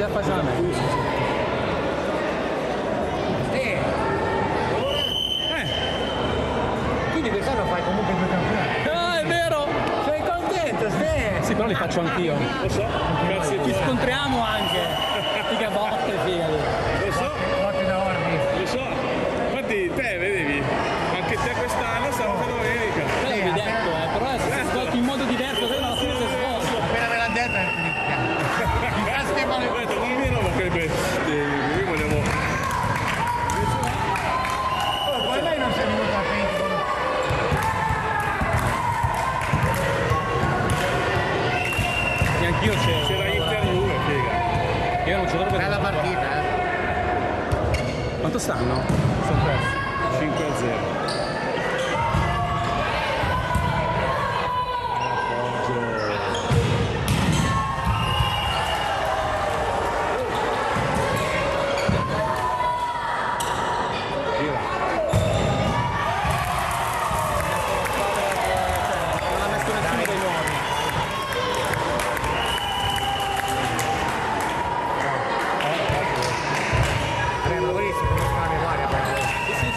la facciamo meglio. Quindi quest'anno fai comunque 2 campionati. Ah, è vero! Sei contento, Ste? Sì, però li faccio anch'io. Lo so, grazie a Ci tutti. scontriamo anche. Figa botte, figati. Lo so, Lotte da orbi. lo so. Infatti te vedevi, anche te quest'anno sabato e domenica. Te l'avevi detto, però se si svolti in modo diverso, poi alla fine si svolta. Appena me l'ha detto è finita. Ho detto, non viene ma che bestie, noi vogliamo... Oh, poi lei non si è venuta a finire. Neanch'io c'ero. C'era Inter Juve, figa. Io non c'ero per Bella partita, Quanto stanno? Sono persi. 5-0. Non ha messo nessuno dei nuovi. Lavori si conoscono a memoria. Sì, sì,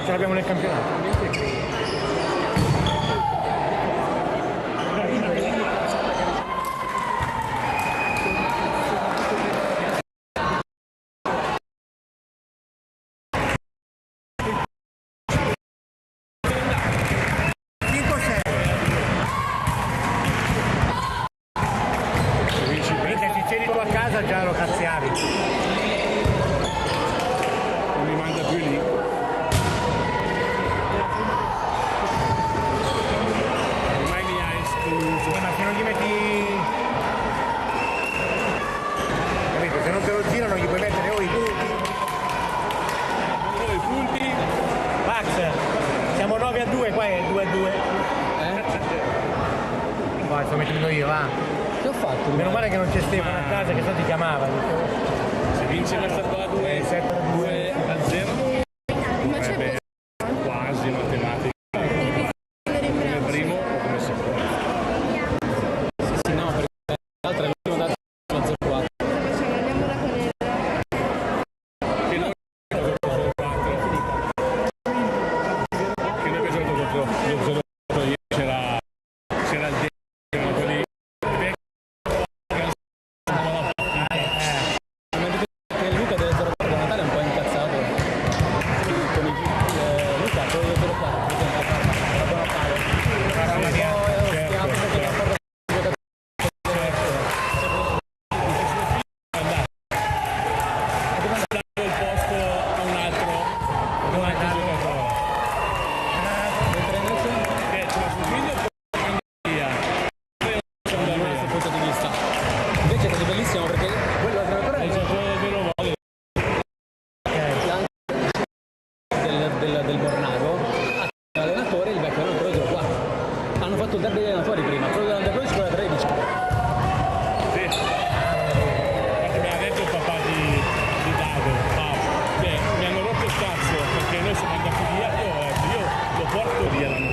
ce l'abbiamo nel campionato. A casa già lo cazziavi. Non mi manda più lì. Ormai mi hai escluso. Ma se non gli metti... Capito? Se non te lo girano gli puoi mettere o i punti. Oh, i punti. Max, siamo 9-2, qua è 2-2. Vai, sto mettendo io, va. Che ho fatto? Meno male che non c'è Stefano a casa, che se no ti chiamava. Se vince questa qua 2-0. Sarebbe quasi matematica. Come primo o come secondo? Sì, no, perché l'altra è l'ultima data 0-4. Che noi abbiamo giocato 4. Che noi abbiamo giocato contro lo 0-4 ieri c'era il quelli Che Luca deve 0-4 a Natale è un po' incazzato. Con Luca deve 0-4, per esempio, la buona paga. il posto a un altro giocatore. Mentre invece Che c'è suo figlio via. da questo punto di vista. Invece è così bellissimo perché quello allenatore è Il giocatore del Rovale. del Bornago, l'allenatore il vecchio allenatore del 4. Hanno fatto il derby degli allenatori prima, quello dell'Andercroce scuola 13. Sì. Infatti mi ha detto il papà di Dado, che mi hanno rotto il cazzo perché noi siamo andati via e ho detto io lo porto via l'anno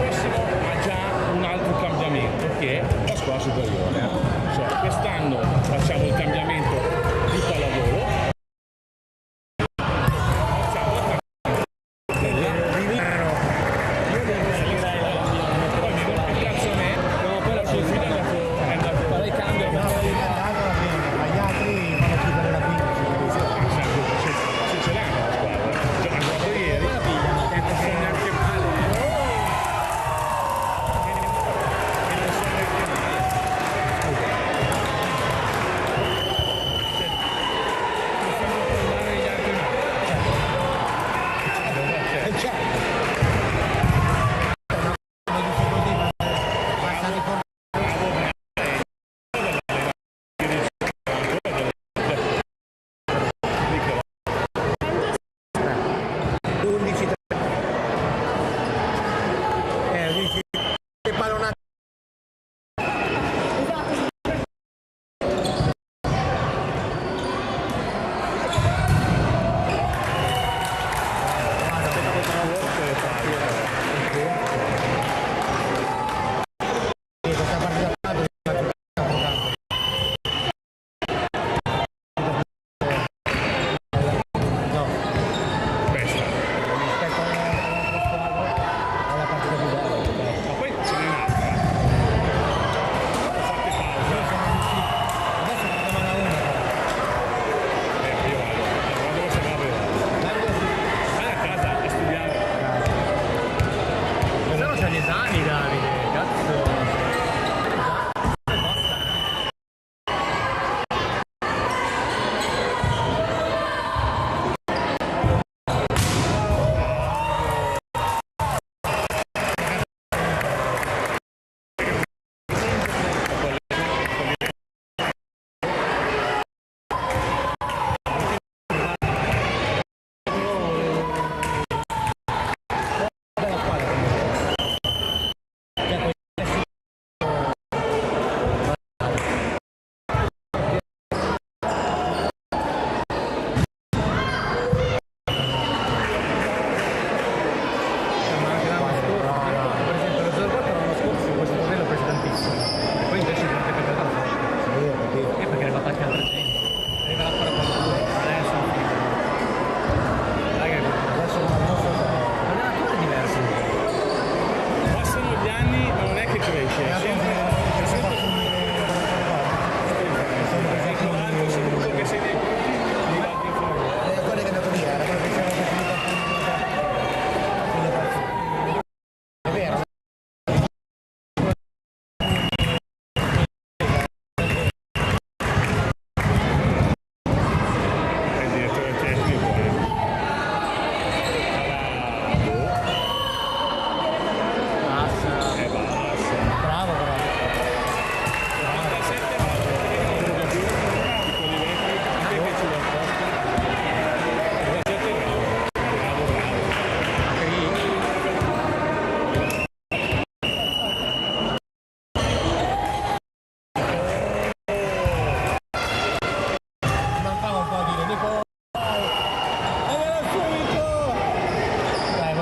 prossimo, ma già un altro cambiamento che è la scuola superiore. Cioè quest'anno facciamo il cambiamento di pallavolo. Poi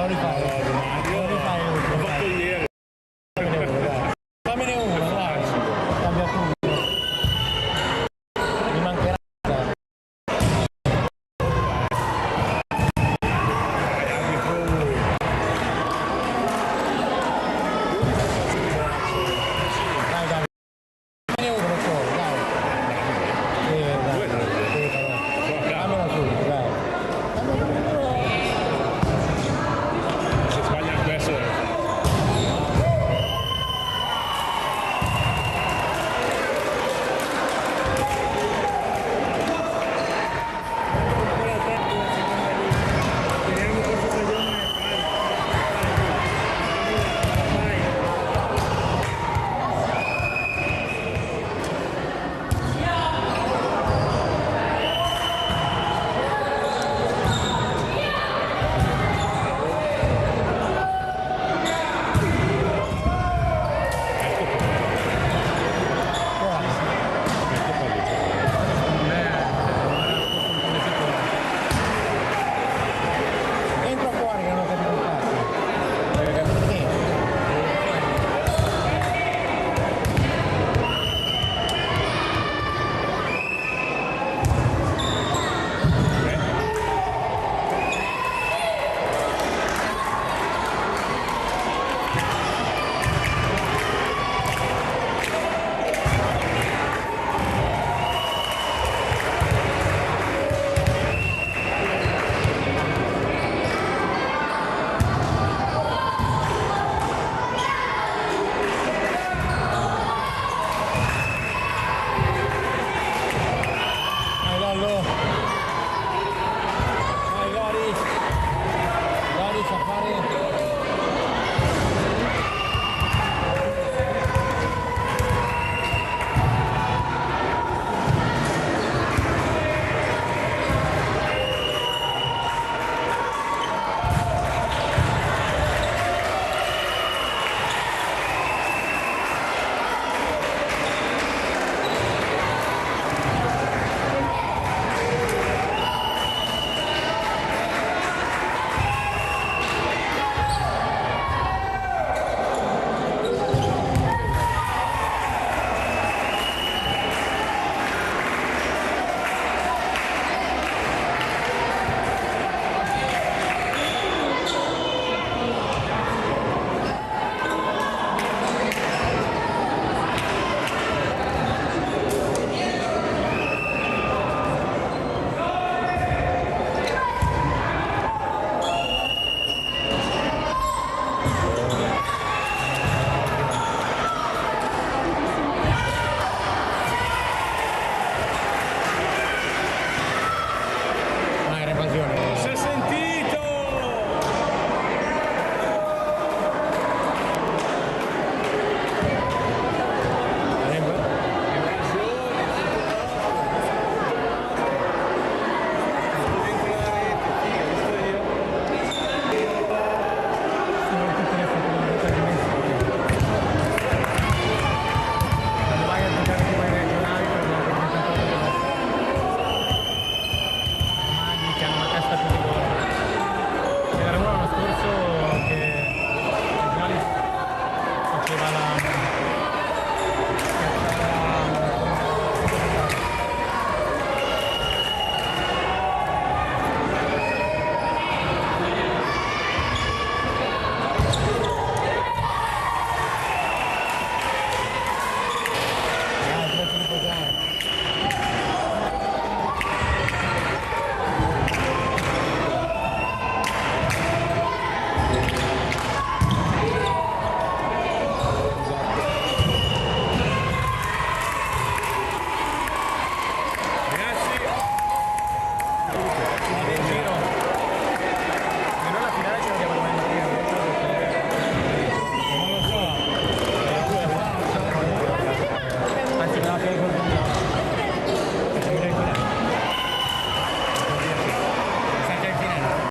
rifare.